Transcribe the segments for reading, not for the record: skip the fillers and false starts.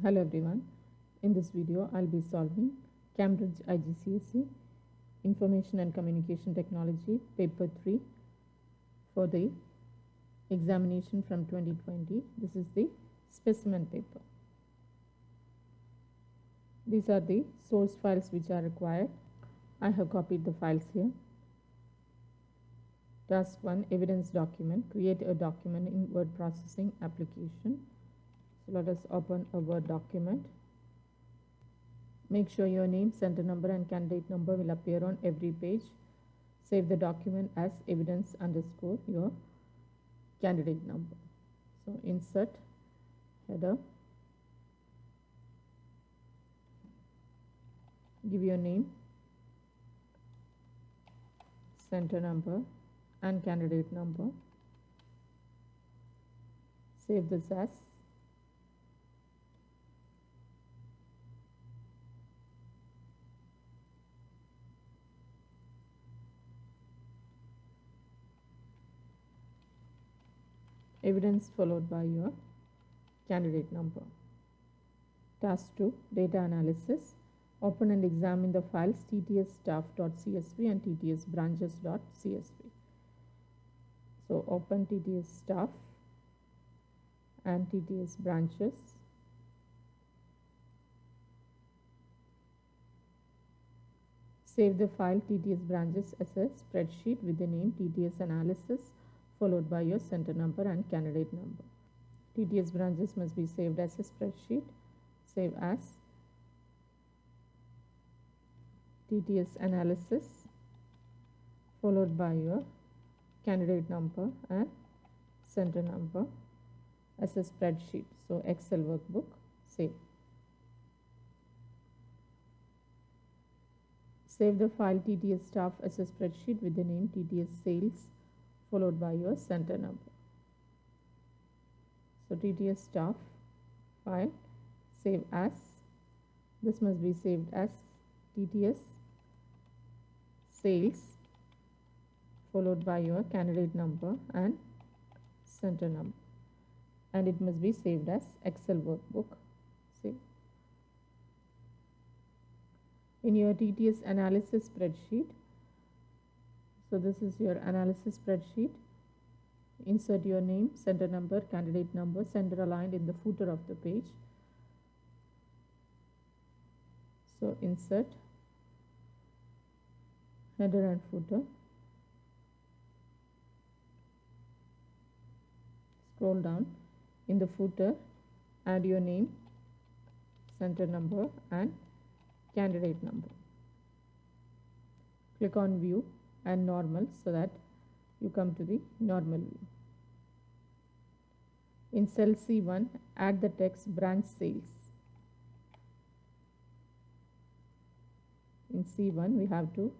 Hello everyone. In this video, I'll be solving Cambridge IGCSE Information and Communication Technology Paper 3 for the examination from 2020. This is the specimen paper. These are the source files which are required. I have copied the files here. Task 1, evidence document. Create a document in word processing application. So let us open a Word document. Make sure your name, center number and candidate number will appear on every page. Save the document as evidence underscore your candidate number. So insert header. Give your name, center number and candidate number. Save this as evidence followed by your candidate number. Task 2, data analysis. Open and examine the files ttsstaff.csv and ttsbranches.csv. So open ttsstaff and ttsbranches. Save the file ttsbranches as a spreadsheet with the name ttsanalysis followed by your center number and candidate number. ttsbranches must be saved as a spreadsheet. Save as ttsanalysis followed by your candidate number and center number as a spreadsheet. So Excel workbook, save. Save the file ttsstaff as a spreadsheet with the name ttsales followed by your center number. So ttsstaff file, save as. This must be saved as tts sales followed by your candidate number and center number, and it must be saved as Excel workbook. Save. In your TTS analysis spreadsheet, so this is your analysis spreadsheet. Insert your name, center number, candidate number, center aligned in the footer of the page. So insert header and footer. Scroll down. In the footer, add your name, center number and candidate number. Click on view and normal so that you come to the normal view. In cell C1, add the text branch sales. In C1, we have to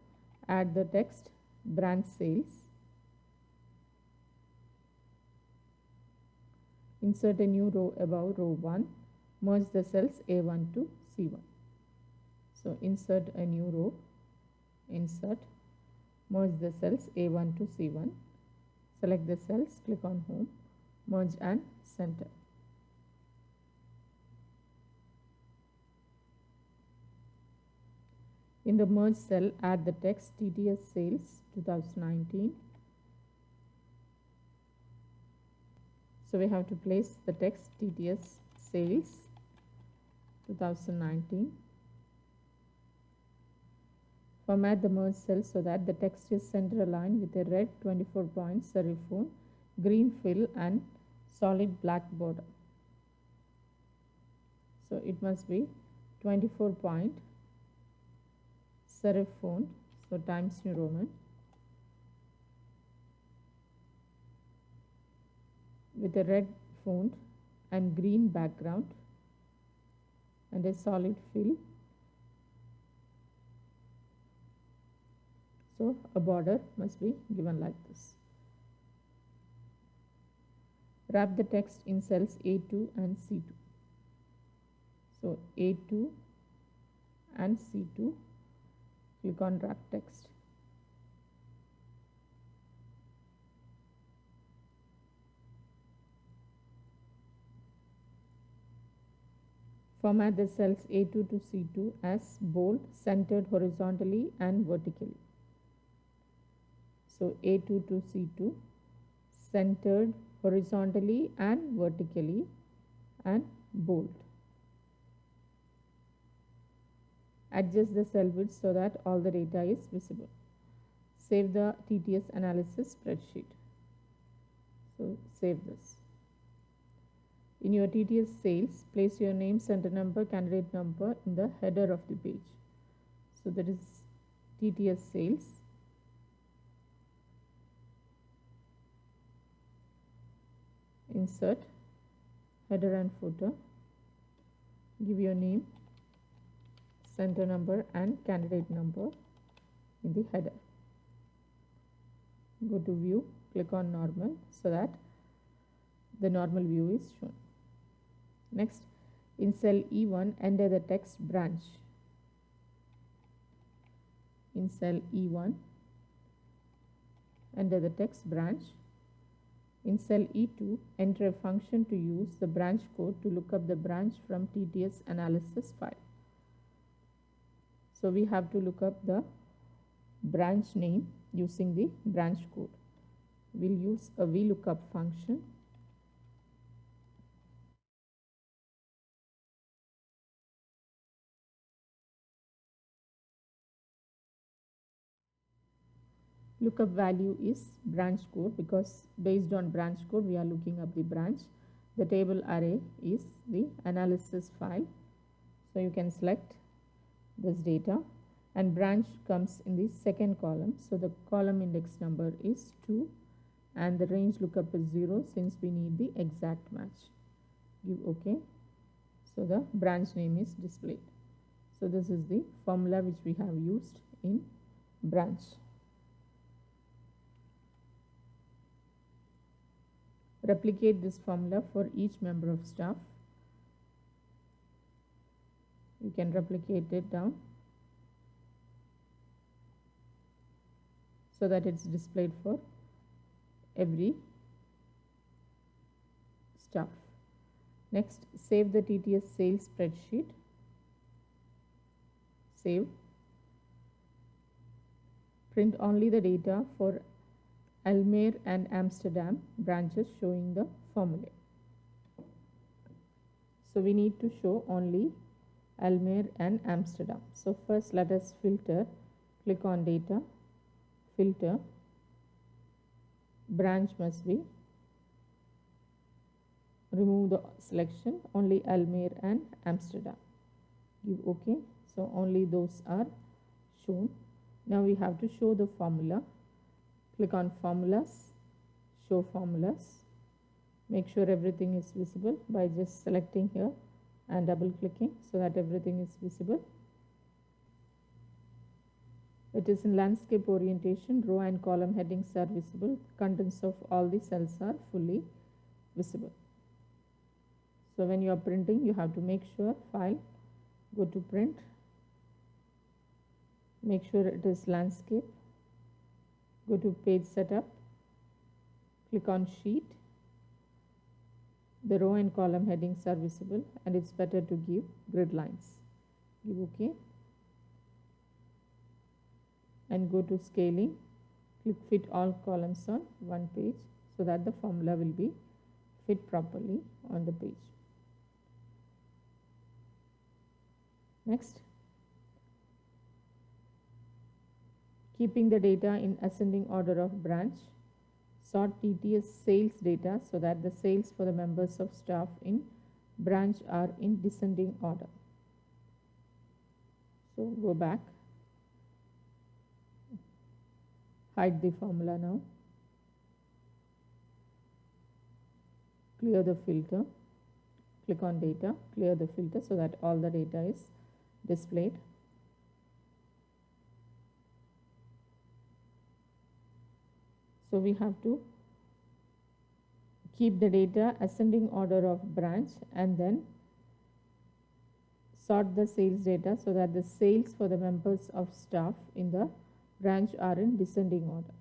add the text branch sales. Insert a new row above row 1. Merge the cells A1 to C1. So insert a new row. Insert. Merge the cells A1 to C1. Select the cells. Click on Home. Merge and center. In the merge cell, add the text TTS sales 2019. So we have to place the text TTS sales 2019. Format the merge cell so that the text is center aligned with a red 24-point serif font, green fill and solid black border. So it must be 24-point serif font, so Times New Roman, with a red font and green background and a solid fill. So a border must be given like this. Wrap the text in cells A2 and C2. So A2 and C2, click on wrap text. Format the cells A2 to C2 as bold, centered horizontally and vertically. So A2 to C2, centered horizontally and vertically and bold. Adjust the cell width so that all the data is visible. Save the TTS analysis spreadsheet. So save this. In your TTS sales, place your name, center number, candidate number in the header of the page. So that is TTS sales. Insert header and footer. Give your name, center number and candidate number in the header. Go to view, click on normal so that the normal view is shown. Next, in cell E1, enter the text branch. In cell E1, enter the text branch. In cell E2, enter a function to use the branch code to look up the branch from TTS analysis file. So we have to look up the branch name using the branch code. We'll use a vlookup function. Lookup value is branch code because based on branch code we are looking up the branch. The table array is the analysis file. So you can select this data and branch comes in the second column. So the column index number is 2 and the range lookup is 0 since we need the exact match. Give OK. So the branch name is displayed. So this is the formula which we have used in branch. Replicate this formula for each member of staff. You can replicate it down so that it's displayed for every staff. Next, save the TTS sales spreadsheet. Save. Print only the data for Almere and Amsterdam branches showing the formulae. So we need to show only Almere and Amsterdam. So first let us filter. Click on data, filter, branch must be, remove the selection, only Almere and Amsterdam. Give OK. So only those are shown. Now we have to show the formula. Click on formulas, show formulas. Make sure everything is visible by just selecting here and double clicking so that everything is visible. It is in landscape orientation. Row and column headings are visible. Contents of all the cells are fully visible. So when you are printing, you have to make sure file, go to print, make sure it is landscape. Go to page setup, click on sheet. The row and column headings are visible and it's better to give grid lines. Give OK. And go to scaling, click fit all columns on one page so that the formula will be fit properly on the page. Next. Keeping the data in ascending order of branch, sort TTS sales data so that the sales for the members of staff in branch are in descending order. So go back, hide the formula now, clear the filter, click on data, clear the filter so that all the data is displayed. So we have to keep the data ascending order of branch and then sort the sales data so that the sales for the members of staff in the branch are in descending order.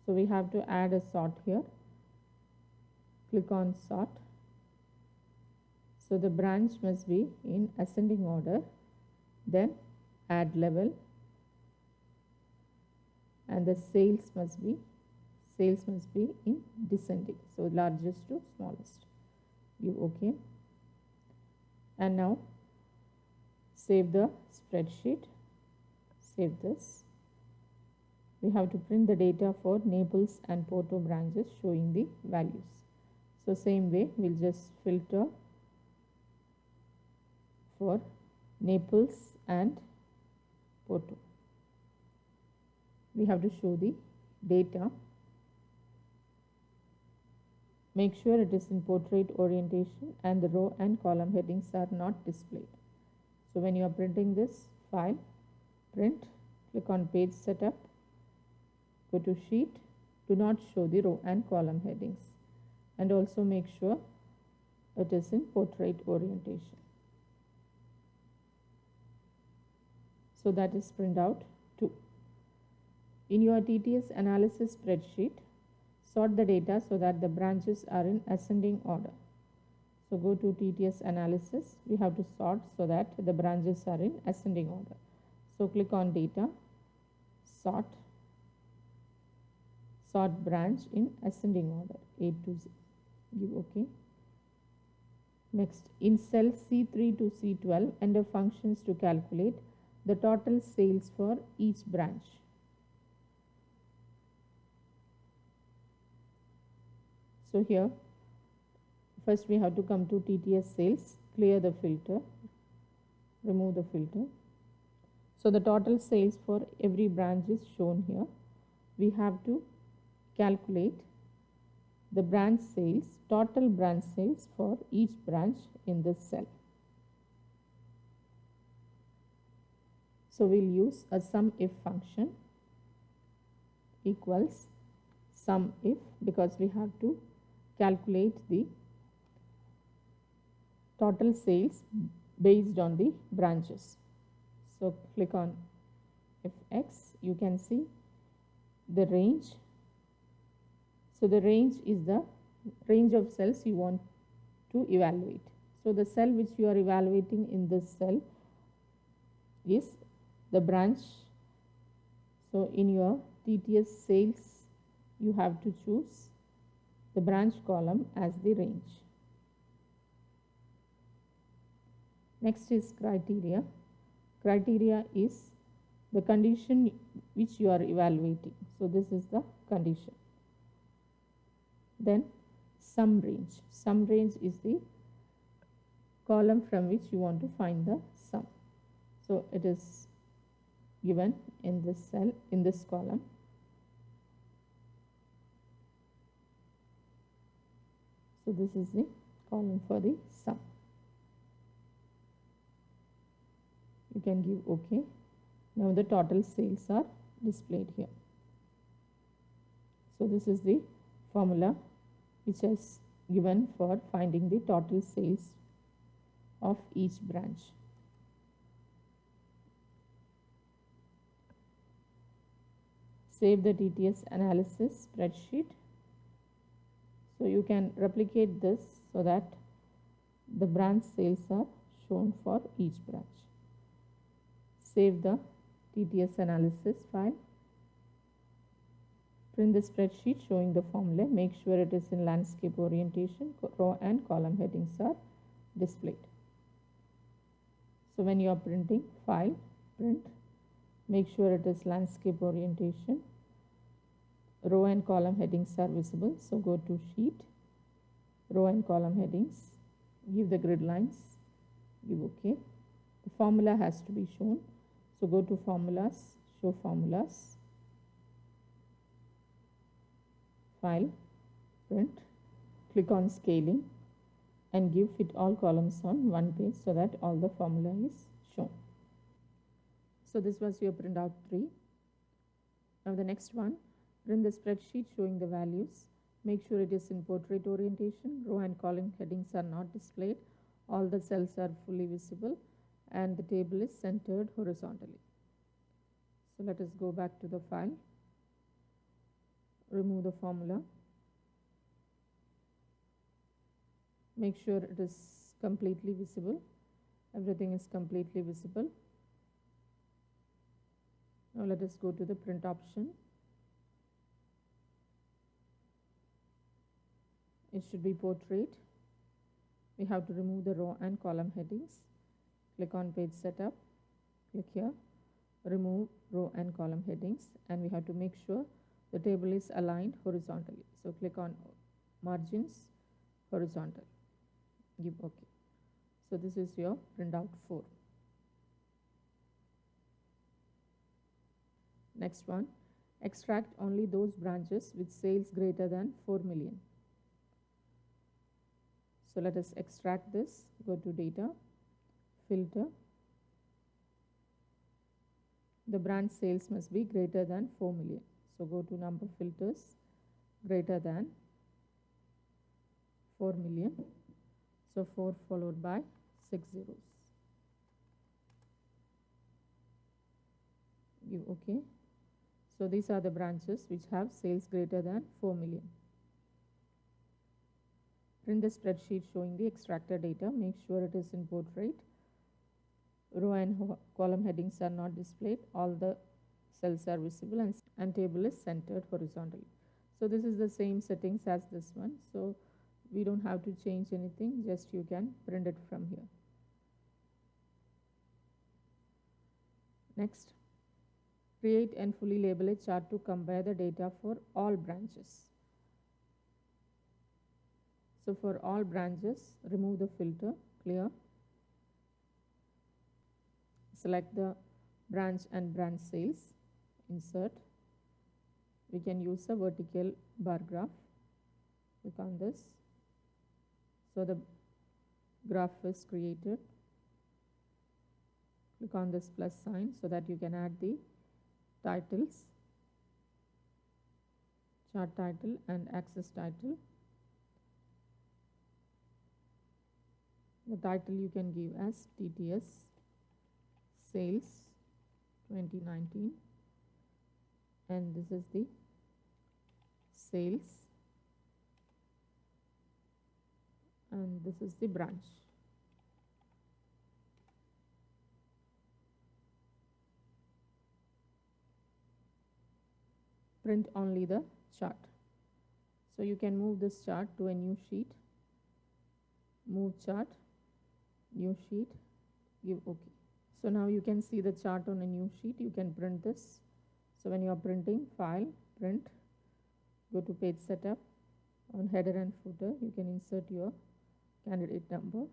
So we have to add a sort here. Click on sort. So the branch must be in ascending order, then add level, and the sales must be in descending, so largest to smallest. Give OK. And now save the spreadsheet. Save this. We have to print the data for Naples and Porto branches showing the values. So same way, we'll just filter for Naples and Porto. We have to show the data. Make sure it is in portrait orientation and the row and column headings are not displayed. So when you are printing this, File, Print, click on Page Setup, go to Sheet, do not show the row and column headings, and also make sure it is in portrait orientation. So that is print out 2. In your TTS analysis spreadsheet, sort the data so that the branches are in ascending order. So go to TTS analysis. We have to sort so that the branches are in ascending order. So click on data, sort branch in ascending order, A to Z. Give OK. Next, in cell C3 to C12, enter functions to calculate the total sales for each branch. So here, first we have to come to TTS sales, clear the filter, remove the filter. So the total sales for every branch is shown here. We have to calculate the branch sales, total branch sales for each branch in this cell. So we'll use a SUMIF function equals SUMIF, because we have to calculate the total sales based on the branches. So click on Fx, you can see the range. So the range is the range of cells you want to evaluate. So the cell which you are evaluating in this cell is the branch. So in your TTS sales, you have to choose the branch column as the range. Next is criteria. Criteria is the condition which you are evaluating. So this is the condition. Then sum range. Sum range is the column from which you want to find the sum. So it is given in this cell, in this column. So this is the column for the sum. You can give OK. Now the total sales are displayed here. So this is the formula which is given for finding the total sales of each branch. Save the TTS analysis spreadsheet. So you can replicate this so that the branch sales are shown for each branch. Save the TTS analysis file. Print the spreadsheet showing the formula. Make sure it is in landscape orientation. Row and column headings are displayed. So when you are printing, File, Print, make sure it is landscape orientation. Row and column headings are visible. So go to Sheet, Row and column headings, give the grid lines, give OK. The formula has to be shown. So go to Formulas, Show Formulas, File, Print, click on Scaling, and give Fit All Columns on one page so that all the formula is shown. So this was your printout 3. Now the next one, print the spreadsheet showing the values. Make sure it is in portrait orientation. Row and column headings are not displayed. All the cells are fully visible and the table is centered horizontally. So let us go back to the file. Remove the formula. Make sure it is completely visible. Everything is completely visible. Now let us go to the print option. It should be portrait. We have to remove the row and column headings. Click on page setup. Click here, remove row and column headings, and we have to make sure the table is aligned horizontally. So click on margins, horizontal, give OK. So this is your printout 4. Next one, extract only those branches with sales greater than 4 million. So let us extract this. Go to data, filter. The branch sales must be greater than 4 million. So go to number filters, greater than 4 million. So 4 followed by 6 zeros. Give OK. So these are the branches which have sales greater than 4 million. Print the spreadsheet showing the extracted data. Make sure it is in portrait. Row and column headings are not displayed. All the cells are visible and table is centered horizontally. So this is the same settings as this one. So we don't have to change anything. Just you can print it from here. Next, create and fully label a chart to compare the data for all branches. So for all branches, remove the filter, clear. Select the branch and branch sales, insert. We can use a vertical bar graph. Click on this. So the graph is created. Click on this plus sign so that you can add the titles, chart title and axis title. The title you can give as TTS Sales 2019, and this is the sales, and this is the branch. Print only the chart. So you can move this chart to a new sheet. Move chart, new sheet, give OK. So now you can see the chart on a new sheet. You can print this. So when you are printing, file, print, go to page setup. On header and footer, you can insert your candidate number.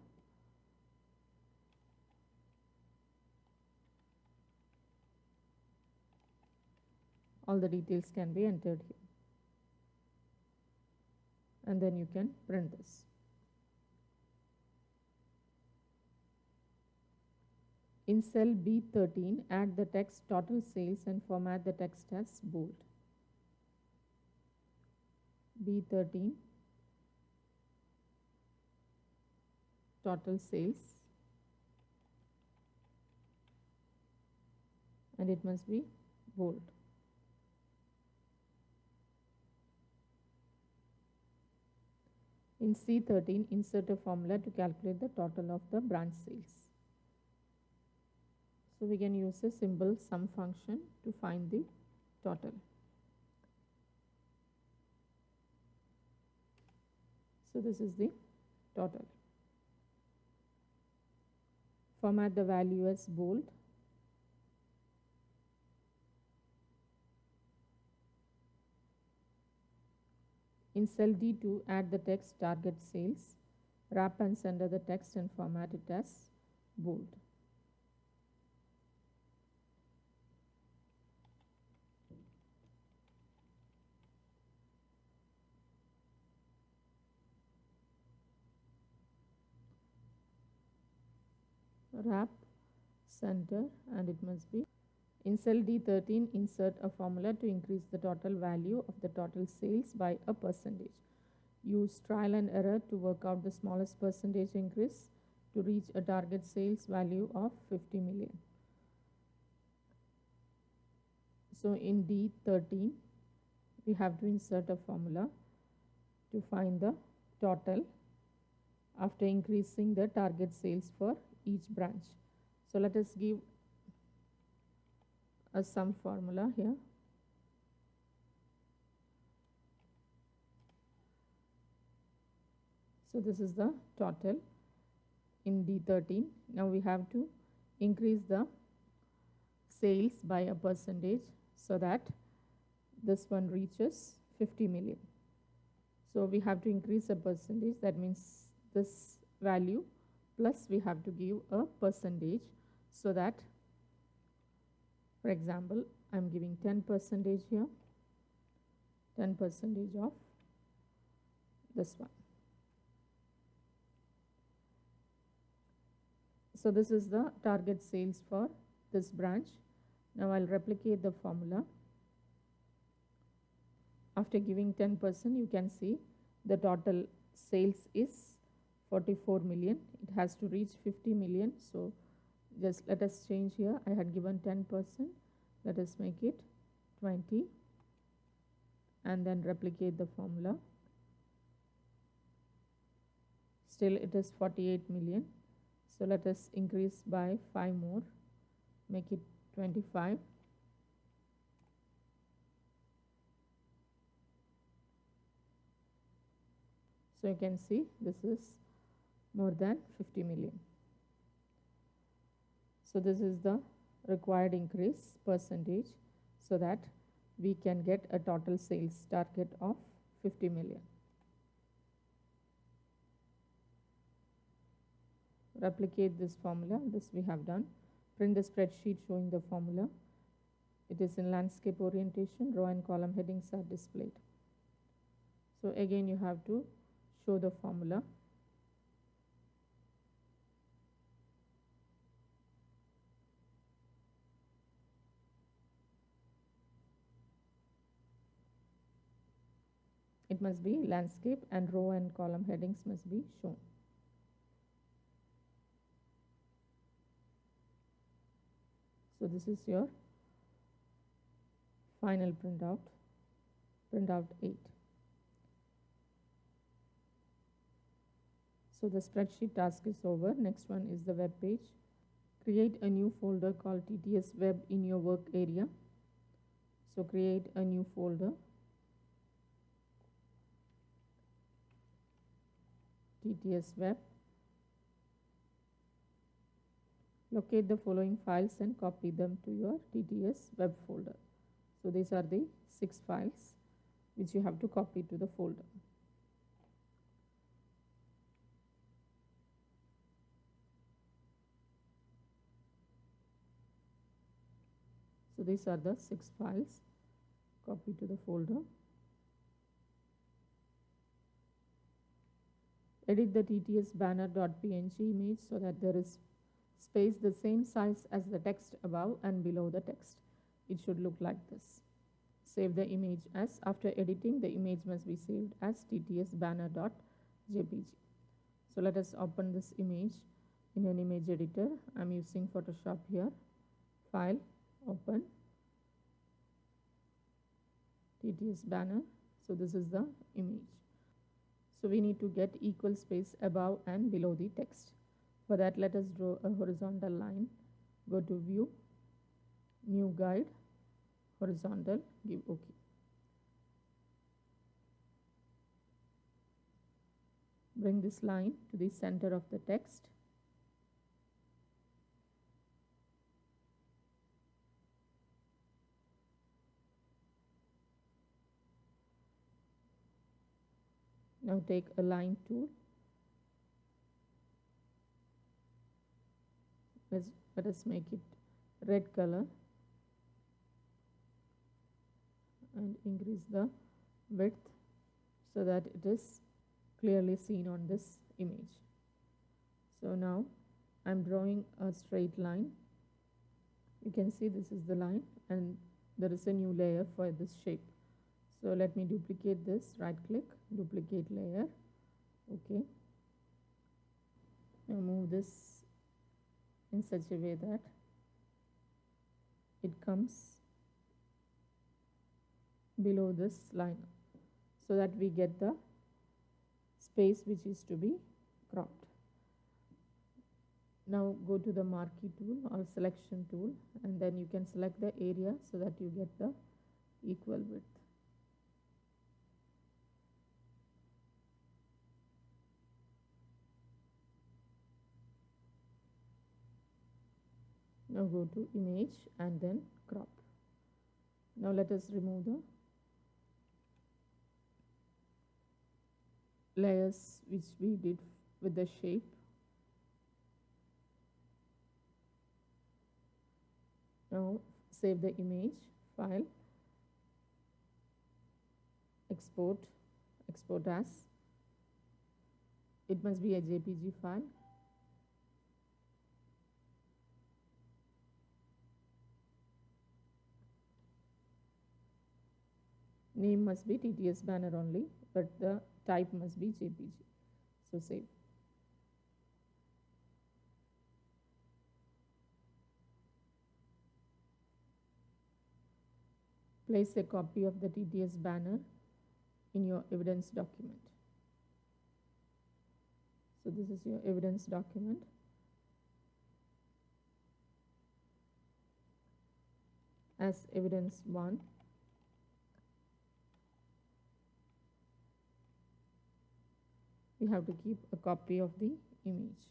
All the details can be entered here. And then you can print this. In cell B13, add the text total sales and format the text as bold. B13, total sales, and it must be bold. In C13, insert a formula to calculate the total of the branch sales. So we can use a simple sum function to find the total. So this is the total. Format the value as bold. In cell D2, add the text target sales. Wrap and center the text and format it as bold. Wrap, center, and it must be. In cell D13, insert a formula to increase the total value of the total sales by a percentage. Use trial and error to work out the smallest percentage increase to reach a target sales value of 50 million. So in D13, we have to insert a formula to find the total after increasing the target sales for each branch. So let us give a sum formula here. So this is the total in D13. Now we have to increase the sales by a percentage so that this one reaches 50 million. So we have to increase a percentage, that means this value plus we have to give a percentage, so that, for example, I'm giving 10% here, 10% of this one. So this is the target sales for this branch. Now I'll replicate the formula. After giving 10%, you can see the total sales is 44 million. It has to reach 50 million. So just let us change here. I had given 10%. Let us make it 20 and then replicate the formula. Still it is 48 million. So let us increase by 5 more, make it 25. So you can see this is more than 50 million. So this is the required increase percentage so that we can get a total sales target of 50 million. Replicate this formula. This we have done. Print the spreadsheet showing the formula. It is in landscape orientation. Row and column headings are displayed. So again you have to show the formula. It must be landscape and row and column headings must be shown. So this is your final printout, printout 8. So the spreadsheet task is over. Next one is the web page. Create a new folder called TTS Web in your work area. So create a new folder, TTS Web. Locate the following files and copy them to your TTS Web folder. So these are the 6 files which you have to copy to the folder. So these are the 6 files. Copy to the folder. Edit the TTS banner.png image so that there is space the same size as the text above and below the text. It should look like this. Save the image as. After editing, the image must be saved as TTS banner.jpg. So let us open this image in an image editor. I'm using Photoshop here. File, open, TTS banner. So this is the image. So we need to get equal space above and below the text. For that, let us draw a horizontal line. Go to View, New Guide, Horizontal, give OK. Bring this line to the center of the text. Now take a line tool. Let us make it red color and increase the width so that it is clearly seen on this image. So now I'm drawing a straight line. You can see this is the line and there is a new layer for this shape. So let me duplicate this, right click, duplicate layer. Okay. Now move this in such a way that it comes below this line so that we get the space which is to be cropped. Now go to the marquee tool or selection tool, and then you can select the area so that you get the equal width. Now go to image and then crop. Now let us remove the layers which we did with the shape. Now save the image, file, export as. It must be a JPG file. Name must be TTS banner only, but the type must be JPG. So save. Place a copy of the TTS banner in your evidence document. So this is your evidence document. As evidence 1. We have to keep a copy of the image.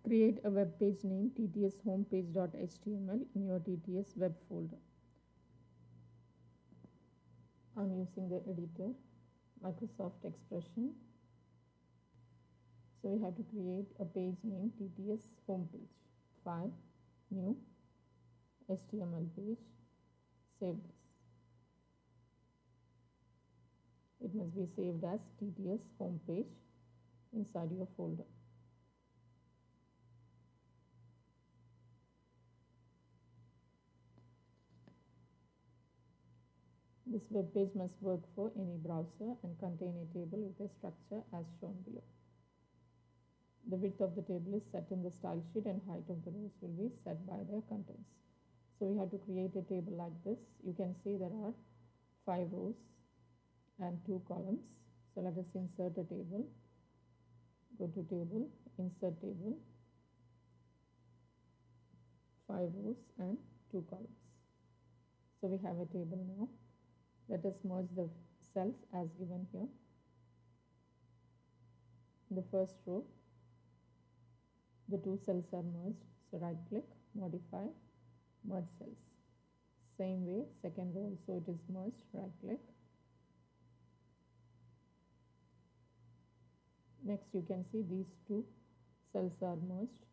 Create a web page named TTS homepage.html in your TTS web folder. I'm using the editor, Microsoft Expression. So we have to create a page named TTS homepage. File, new, HTML page, save this. It must be saved as TTS homepage inside your folder. This web page must work for any browser and contain a table with a structure as shown below. The width of the table is set in the style sheet and height of the rows will be set by their contents. So we have to create a table like this. You can see there are 5 rows and 2 columns. So let us insert a table. Go to table, insert table, 5 rows and 2 columns. So we have a table now. Let us merge the cells as given here. In the first row, the 2 cells are merged. So right click, modify, merge cells. Same way, second row also it is merged, right click. Next you can see these 2 cells are merged.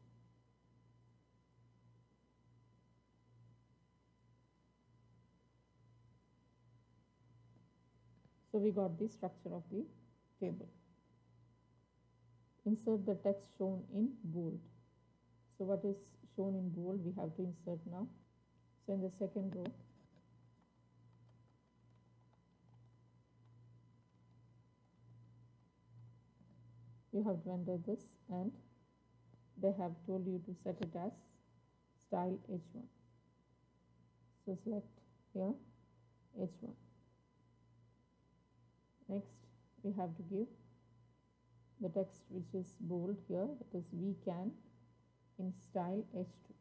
So we got the structure of the table. Insert the text shown in bold. So what is shown in bold we have to insert now. So in the second row, you have to enter this and they have told you to set it as style H1. So select here H1. Next, we have to give the text which is bold here, that is we can in style H2.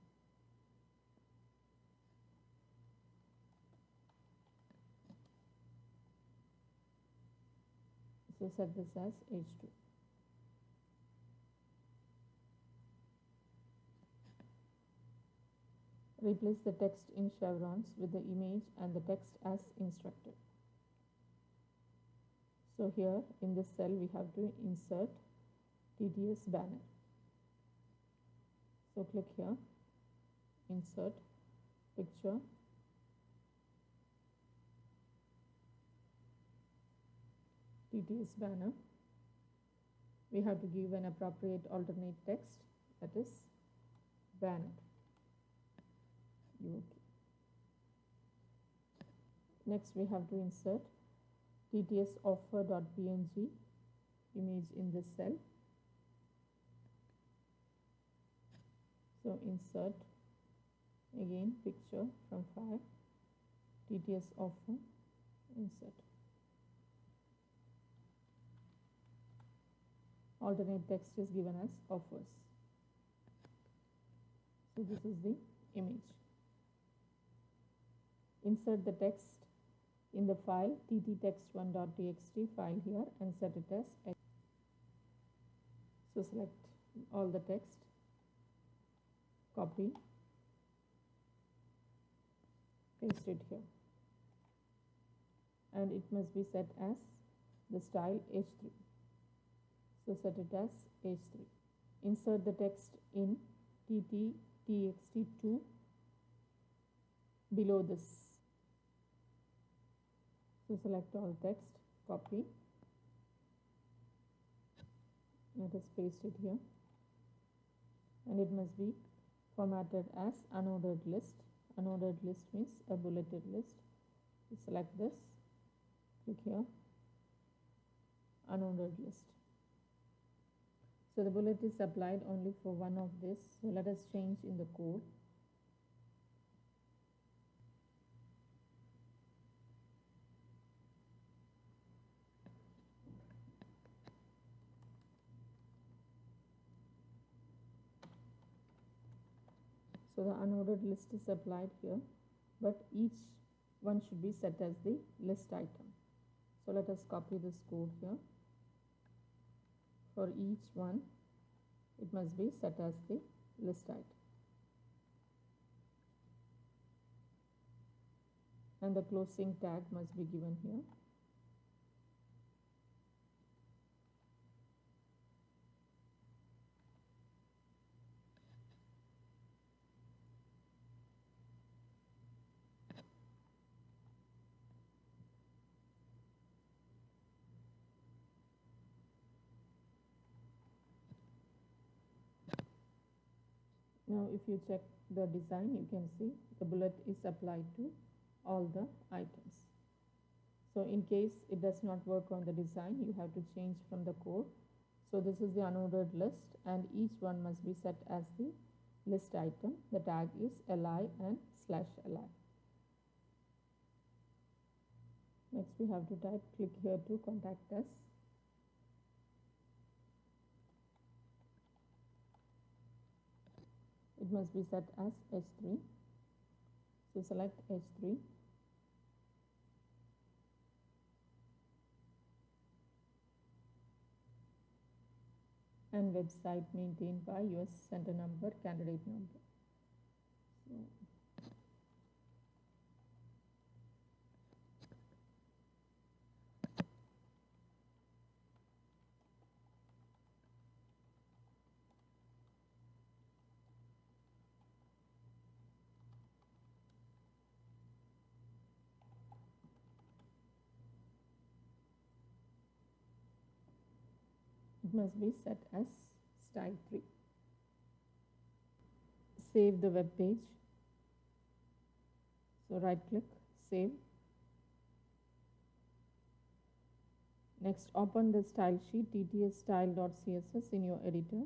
So set this as H2. Replace the text in chevrons with the image and the text as instructed. So here in this cell we have to insert TTS banner. So click here, insert picture, TTS banner. We have to give an appropriate alternate text, that is banner. Okay. Next we have to insert TTS offer.png image in this cell. So insert again picture from file, TTS offer, insert. Alternate text is given as offers. So this is the image. Insert the text in the file tttext1.txt file here and set it as X. So select all the text, copy, paste it here, and it must be set as the style H3. So set it as H3. Insert the text in ttxt2 below this. So select all text, copy, let us paste it here, and it must be formatted as unordered list. Unordered list means a bulleted list. So select this, click here, unordered list. So the bullet is applied only for one of this. So let us change in the code. So the unordered list is applied here, but each one should be set as the list item. So let us copy this code here. For each one, it must be set as the list item. And the closing tag must be given here. Now if you check the design, you can see the bullet is applied to all the items. So in case it does not work on the design, you have to change from the code. So this is the unordered list, and each one must be set as the list item. The tag is li and /li. Next we have to type, click here to contact us. It must be set as H3. So select H3. And website maintained by US center number, candidate number. So it must be set as style 3. Save the web page. So right click, save. Next, open the style sheet ttsstyle.css in your editor.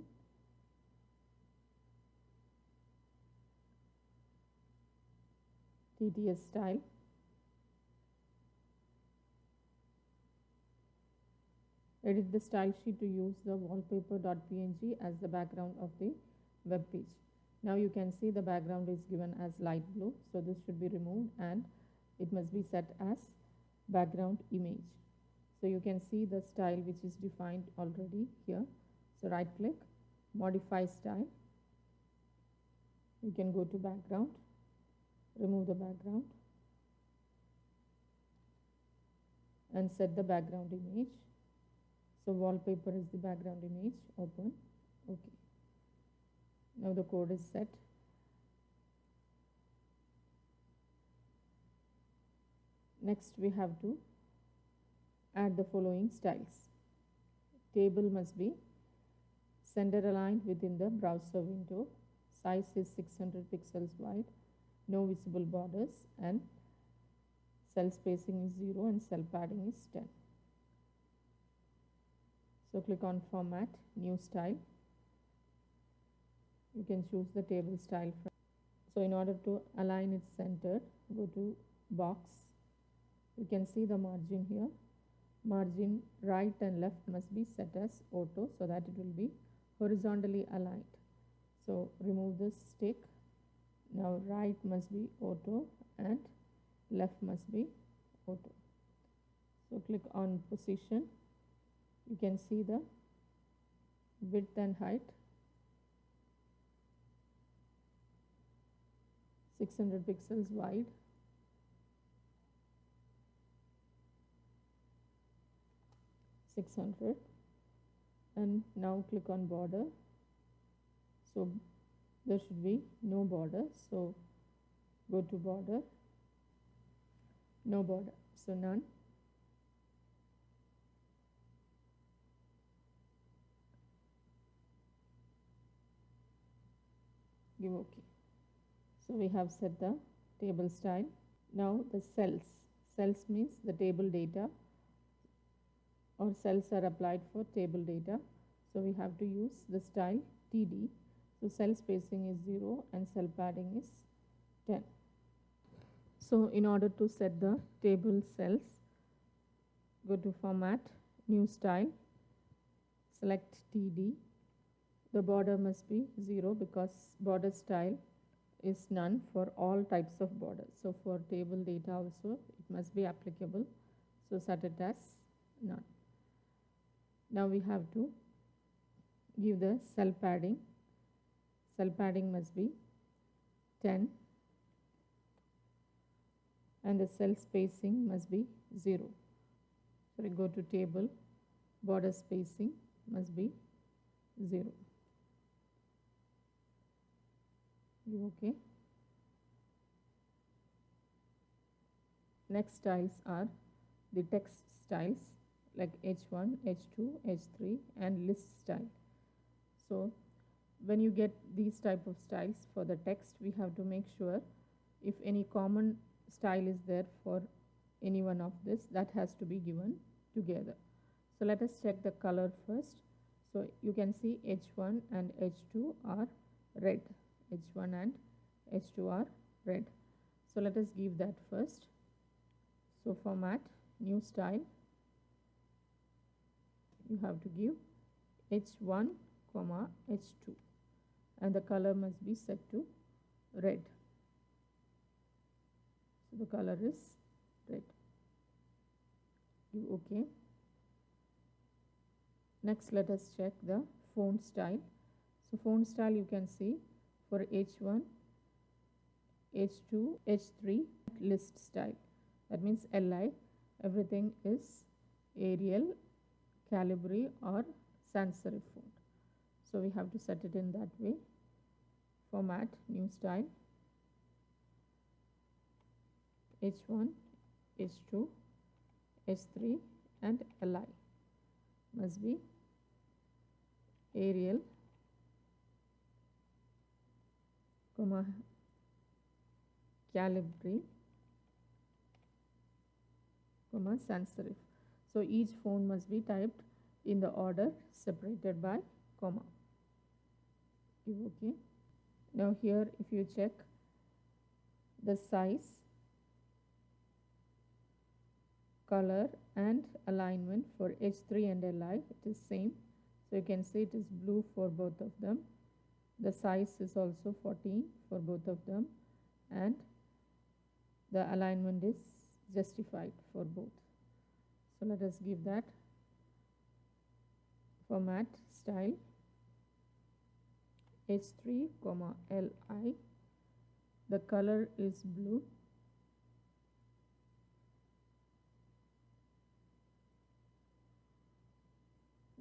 TTS style. Edit the style sheet to use the wallpaper.png as the background of the web page. Now you can see the background is given as light blue, so this should be removed and it must be set as background image. So you can see the style which is defined already here. So right click, modify style. You can go to background, remove the background and set the background image. So wallpaper is the background image, open, okay. Now the code is set. Next we have to add the following styles. Table must be center aligned within the browser window. Size is 600 pixels wide, no visible borders, and cell spacing is 0 and cell padding is 10. So click on Format, New Style. You can choose the table style. So in order to align it centered, go to Box. You can see the margin here. Margin right and left must be set as auto so that it will be horizontally aligned. So remove this stick. Now right must be auto and left must be auto. So click on Position. You can see the width and height. 600 pixels wide. And now click on border. So there should be no border. So go to border, no border. So none. Give OK. So we have set the table style. Now the cells. Cells means the table data, or cells are applied for table data. So we have to use the style TD. So cell spacing is 0 and cell padding is 10. So in order to set the table cells, go to Format, New Style, select TD. The border must be 0 because border style is none for all types of borders. So for table data also it must be applicable. So set it as none. Now we have to give the cell padding. Cell padding must be 10 and the cell spacing must be 0. So we go to table, border spacing must be 0. OK. Next styles are the text styles like H1, H2, H3 and list style. So when you get these type of styles for the text, we have to make sure if any common style is there for any one of this, that has to be given together. So let us check the color first. So you can see H1 and H2 are red. H1 and H2 are red. So let us give that first. So Format, New Style. You have to give H1, H2 and the color must be set to red. So the color is red. Give OK. Next let us check the font style. So font style you can see for H1, H2, H3 list style. That means LI, everything is Arial, Calibri or sans serif font. So we have to set it in that way. Format, New Style. H1, H2, H3 and LI must be Arial, Calibri, sans serif. So each font must be typed in the order separated by comma. Give OK. Now here if you check the size, color and alignment for H3 and LI, it is same. So you can see it is blue for both of them. The size is also 14 for both of them and the alignment is justified for both. So let us give that. Format, Style, H3, Li. The color is blue.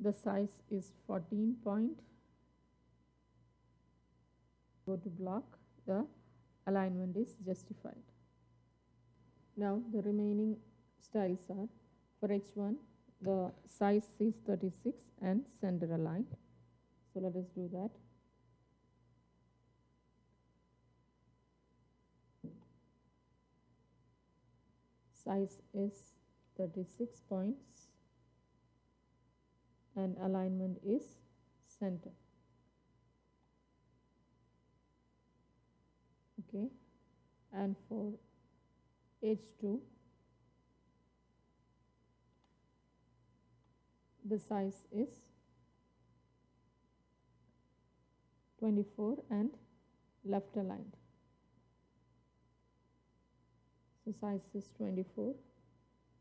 The size is 14 point. Go to block. The alignment is justified. Now the remaining styles are for H1 the size is 36 and center aligned. So let us do that. Size is 36 points and alignment is center. Okay, and for H2 the size is 24 and left aligned. So size is 24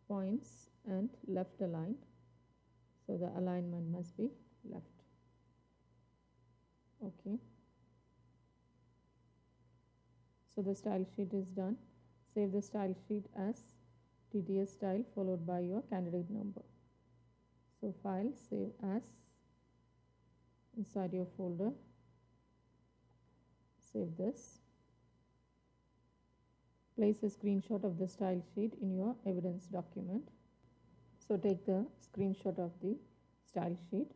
points and left aligned. So the alignment must be left. Okay. So the style sheet is done. Save the style sheet as TTS style followed by your candidate number. So file, save as, inside your folder, save this. Place a screenshot of the style sheet in your evidence document. So take the screenshot of the style sheet.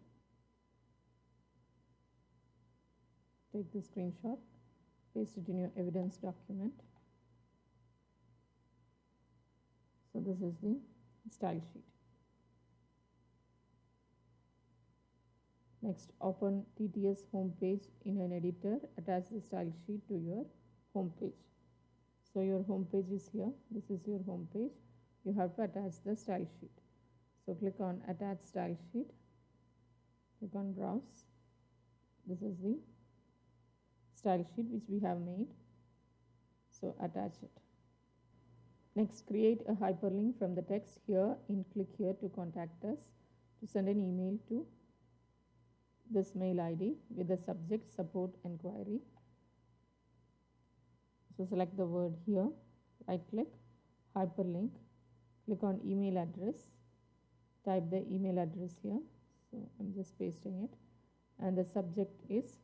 Take the screenshot, paste it in your evidence document. So this is the style sheet. Next, open TTS homepage in an editor. Attach the style sheet to your homepage. So your homepage is here. This is your homepage. You have to attach the style sheet. So click on attach style sheet. Click on browse. This is the style sheet which we have made. So attach it. Next, create a hyperlink from the text here in click here to contact us to send an email to this mail ID with the subject support enquiry. So select the word here, right click, hyperlink, click on email address, type the email address here. So I'm just pasting it, and the subject is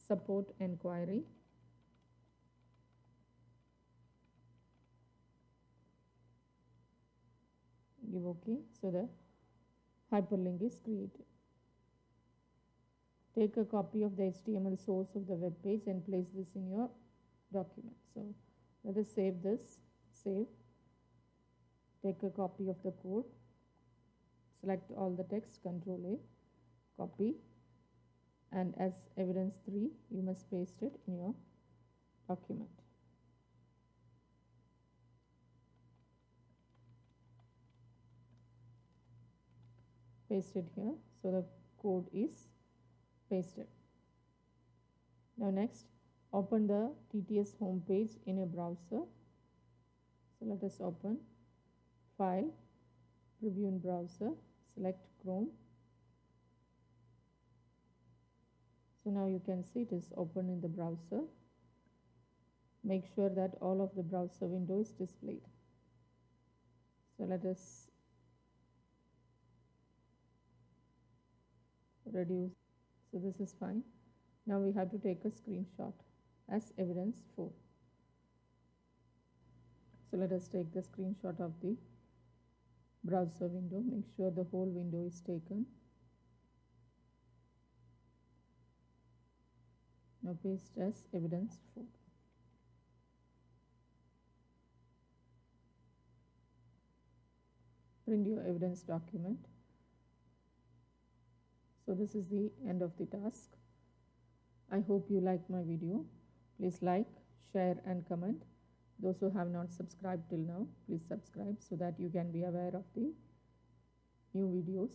support enquiry. Give OK. So the hyperlink is created. Take a copy of the HTML source of the web page and place this in your document. So let us save this. Save. Take a copy of the code. Select all the text, Control A, copy, and as evidence 3 you must paste it in your document. Paste it here. So the code is pasted. Now next, open the TTS homepage in a browser. So let us open File, Preview in Browser, select Chrome. So now you can see it is open in the browser. Make sure that all of the browser window is displayed. So let us reduce. So this is fine. Now we have to take a screenshot as evidence 4. So let us take the screenshot of the browser window. Make sure the whole window is taken. Now paste as evidence 4. Print your evidence document. So this is the end of the task. I hope you liked my video. Please like, share and comment. Those who have not subscribed till now, please subscribe so that you can be aware of the new videos.